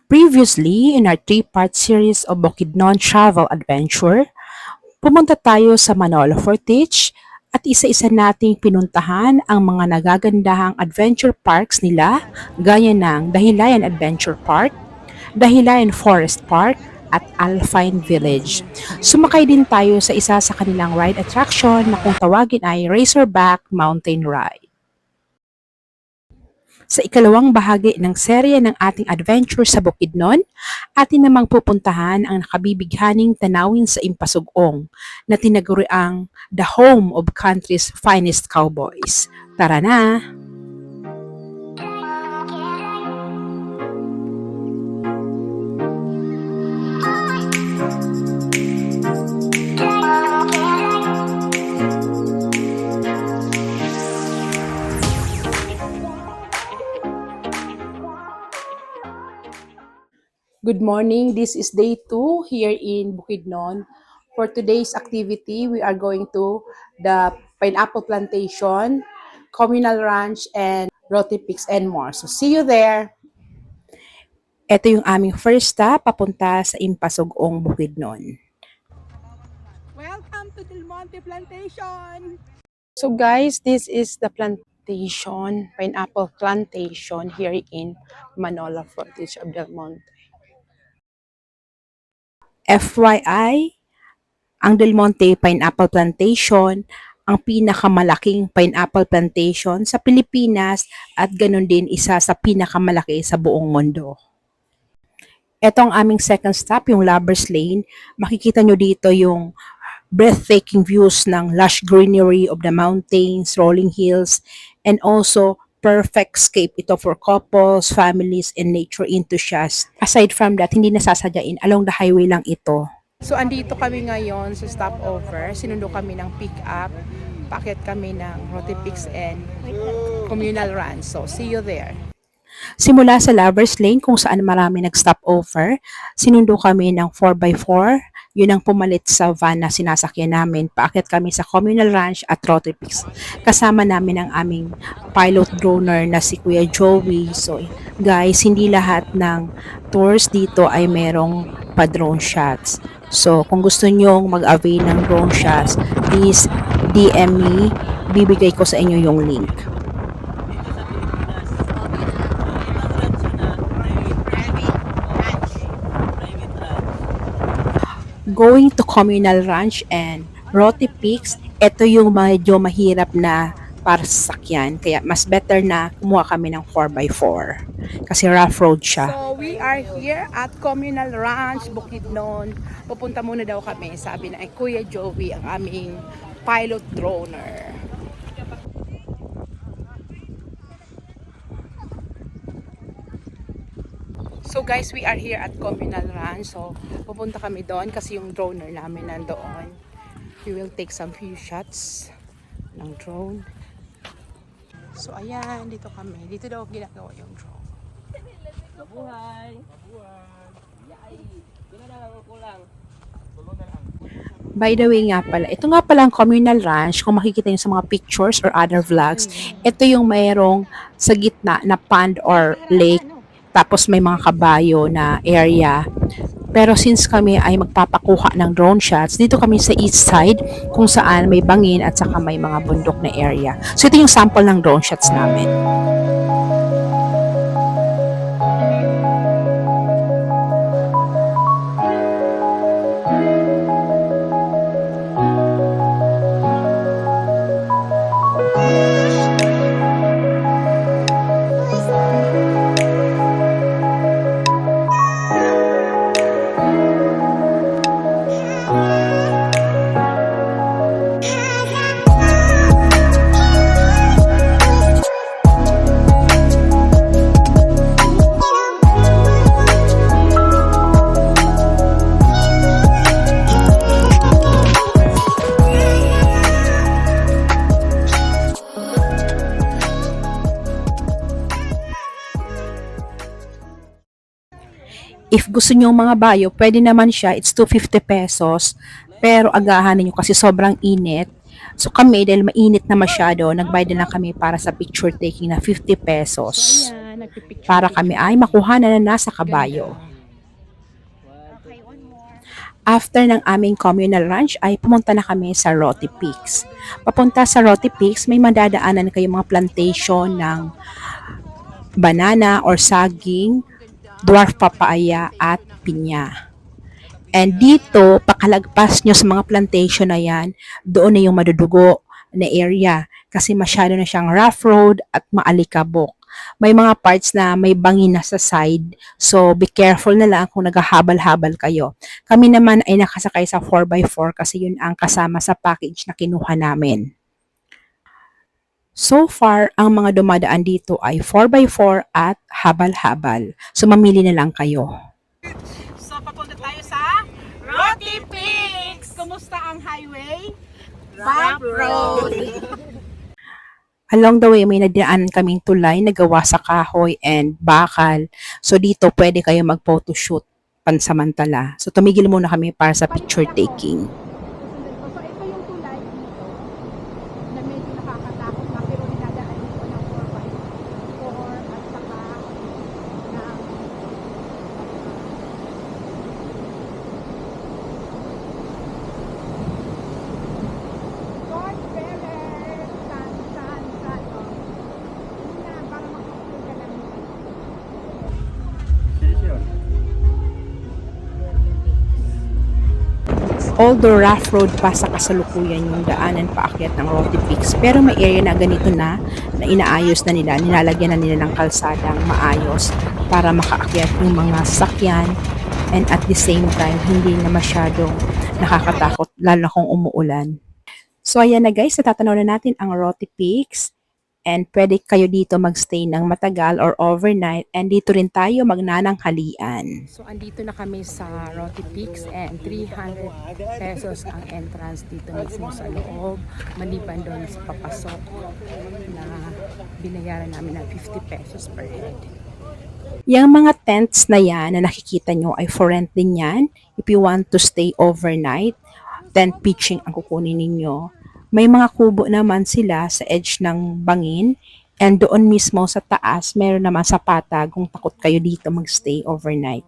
Previously, in our three-part series of Bukidnon Travel Adventure, pumunta tayo sa Manolo Fortich at isa-isa nating pinuntahan ang mga nagagandahang adventure parks nila gaya ng Dahilayan Adventure Park, Dahilayan Forest Park, at Alpine Village. Sumakay din tayo sa isa sa kanilang ride attraction na kung tawagin ay Razorback Mountain Ride. Sa ikalawang bahagi ng serye ng ating adventure sa Bukidnon, atin namang pupuntahan ang nakabibighaning tanawin sa Impasugong na tinaguriang the home of country's finest cowboys. Tara na! Good morning. This is day 2 here in Bukidnon. For today's activity, we are going to the Pineapple Plantation, Communal Ranch, and Roti Peaks and more. So see you there. Ito yung aming first stop papunta sa Impasugong, Bukidnon. Welcome to Del Monte Plantation! So guys, this is the plantation, Pineapple Plantation here in Manolo Fortich of Del Monte. FYI, ang Del Monte Pineapple Plantation ang pinakamalaking pineapple plantation sa Pilipinas at ganun din isa sa pinakamalaki sa buong mundo. Ito ang aming second stop, yung Lover's Lane. Makikita nyo dito yung breathtaking views ng lush greenery of the mountains, rolling hills, and also perfect scape ito for couples, families, and nature enthusiasts. Aside from that, hindi nasasadyain, along the highway lang ito. So, andito kami ngayon sa stopover. Sinundo kami ng pick-up. Paakyat kami ng Roti Peaks and Communal Ranch. So, see you there. Simula sa Lover's Lane kung saan marami nag-stopover, sinundo kami ng 4x4. Yun ang pumalit sa van na sinasakyan namin. Paakyat kami sa Communal Ranch at Roti Peaks. Kasama namin ang aming pilot droner na si Kuya Joey. So guys, hindi lahat ng tours dito ay merong pa-drone shots. So kung gusto nyong mag-avail ng drone shots, please DM me. Bibigay ko sa inyo yung link. Going to Communal Ranch and Roti Peaks, ito yung medyo mahirap na para sa sakyan. Kaya mas better na kumuha kami ng 4x4. Kasi rough road siya. So, we are here at Communal Ranch, Bukidnon. Pupunta muna daw kami, sabi na Kuya Joey, ang aming pilot droner. So guys, we are here at Communal Ranch. So, pupunta kami doon kasi yung droner namin nandoon. We will take some few shots ng drone. So, ayan, dito kami. Dito daw ginagawa yung drone. Mabuhay! Mabuhay! Yay! Kailan na lang kulang? By the way nga pala, ito nga pala ang Communal Ranch, kung makikita nyo sa mga pictures or other vlogs, ito yung mayroong sa gitna na pond or lake, tapos may mga kabayo na area. Pero since kami ay magpapakuha ng drone shots, dito kami sa east side, kung saan may bangin at saka may mga bundok na area. So ito yung sample ng drone shots namin. If gusto niyo mga bayo, pwede naman siya. It's 250 pesos. Pero agahan niyo kasi sobrang init. So kami, dahil mainit na masyado, nagbayad na lang kami para sa picture taking na 50 pesos. So, ayan, nagpipicture. para kami ay makuha na nasa kabayo. After ng aming communal lunch ay pumunta na kami sa Roty Peaks. Papunta sa Roty Peaks, may madadaanan kayong mga plantation ng banana or saging, dwarf papaya at pinya. And dito, pakalagpas nyo sa mga plantation na yan, doon na yung madudugo na area kasi masyado na siyang rough road at maalikabok. May mga parts na may bangin na sa side, so be careful na lang kung naghahabal-habal kayo. Kami naman ay nakasakay sa 4x4 kasi yun ang kasama sa package na kinuha namin. So far, ang mga dumadaan dito ay 4x4 at habal-habal. So mamili na lang kayo. So, papunta tayo sa Roty Peaks! Kumusta ang highway? Rough road! Along the way, may nadaanan kaming tulay na gawa sa kahoy and bakal. So dito, pwede kayo mag-photoshoot pansamantala. So tumigil muna kami para sa picture taking. So, ito yung tulay dito na medyo nakakatakot na pero ninadaan dito ng 4x4 at saka ng God Beller San oh. Yun na, para makapagod ka lang. Although rough road pa sa kasalukuyan yung daanan paakyat ng Roty Peaks, pero may area na ganito na inaayos na nila, nilalagyan na nila ng kalsadang maayos para makaakyat yung mga sasakyan and at the same time, hindi na masyadong nakakatakot lalo na kung umuulan. So ayan na guys, natatanaw na natin ang Roty Peaks and pwede kayo dito magstay ng matagal or overnight and dito rin tayo magnananghalian. So, andito na kami sa Roty Peaks and 300 pesos ang entrance dito mismo sa loob. Maliban doon sa papasok na binayaran namin ng 50 pesos per head. Yung mga tents na yan na nakikita nyo ay for rent din yan. If you want to stay overnight, tent pitching ang kukunin ninyo. May mga kubo naman sila sa edge ng bangin and doon mismo sa taas, meron naman sa patag kung takot kayo dito magstay overnight.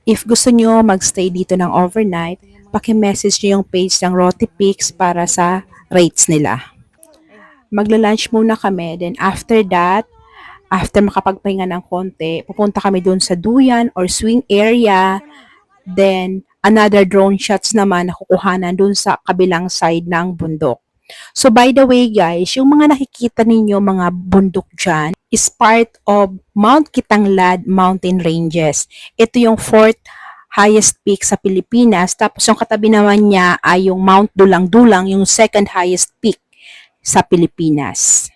If gusto nyo magstay dito ng overnight, paki-message nyo yung page ng Roty Peaks para sa rates nila. Magla-lunch muna kami, then after that, after makapagpahinga ng konti, pupunta kami doon sa duyan or swing area. Then, another drone shots naman na kukuhanan doon sa kabilang side ng bundok. So, by the way guys, yung mga nakikita ninyo mga bundok dyan is part of Mount Kitanglad Mountain Ranges. Ito yung fourth highest peak sa Pilipinas. Tapos yung katabi naman niya ay yung Mount Dulang-Dulang, yung second highest peak sa Pilipinas.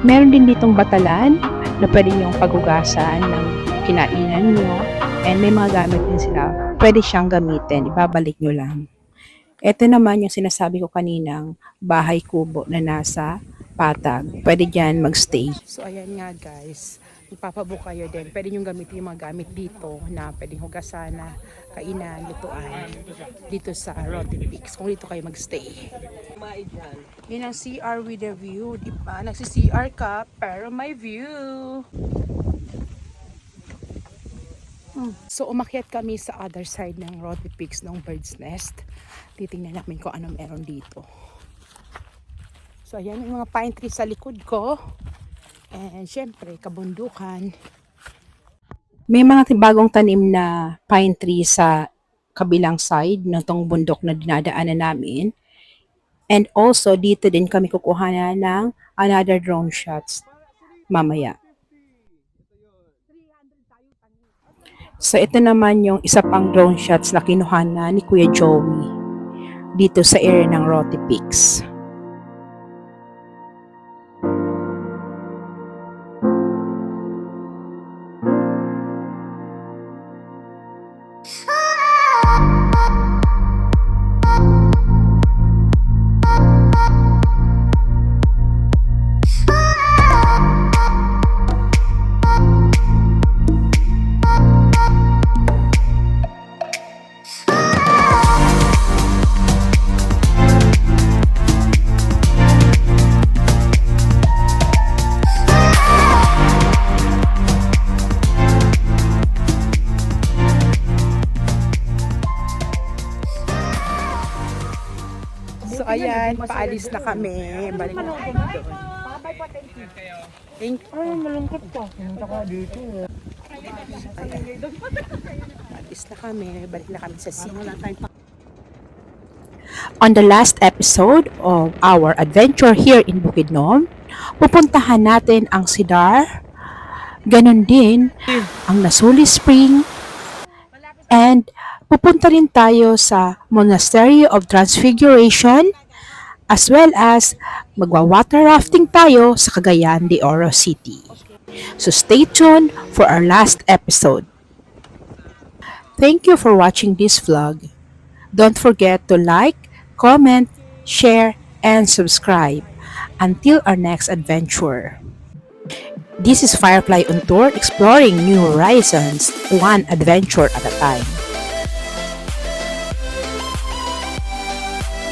Meron din ditong batalan na pwede niyong paghugasan ng kinainan niyo And may mga gamit din sila. Pwede siyang gamitin. Ibabalik nyo lang. Ito naman yung sinasabi ko kaninang bahay kubo na nasa Patag. Pwede dyan magstay. So ayan nga guys, magpapabook kayo din. Pwede nyo gamitin yung mga gamit dito na pwedeng hugasan na kainan, lutuan dito sa Roty Peaks kung dito kayo magstay. Kumain dyan. Yun ang CR with a view, di ba? Nagsi-CR ka pero may view. So umakyat kami sa other side ng Roty Peaks ng Bird's Nest. Titingnan namin kung ano meron dito. So ayan yung mga pine trees sa likod ko. And syempre, kabundukan. May mga bagong tanim na pine tree sa kabilang side ng tong bundok na dinadaanan namin. And also, dito din kami kukuha na ng another drone shots mamaya. So ito naman yung isa pang drone shots na kinuha na ni Kuya Joey dito sa area ng Roty Peaks. So ayan, paalis na kami. Balik na kami doon. Thank you. Ay, malungkot ka. Pumunta ka dito. Paalis na kami. Balik na kami sa city. On the last episode of our adventure here in Bukidnon, pupuntahan natin ang Cedar, ganun din ang Nasuli Spring, and pupunta rin tayo sa Monastery of Transfiguration, as well as magwa-water rafting tayo sa Cagayan de Oro City. So stay tuned for our last episode. Thank you for watching this vlog. Don't forget to like, comment, share, and subscribe. Until our next adventure. This is Firefly on Tour, exploring new horizons, one adventure at a time.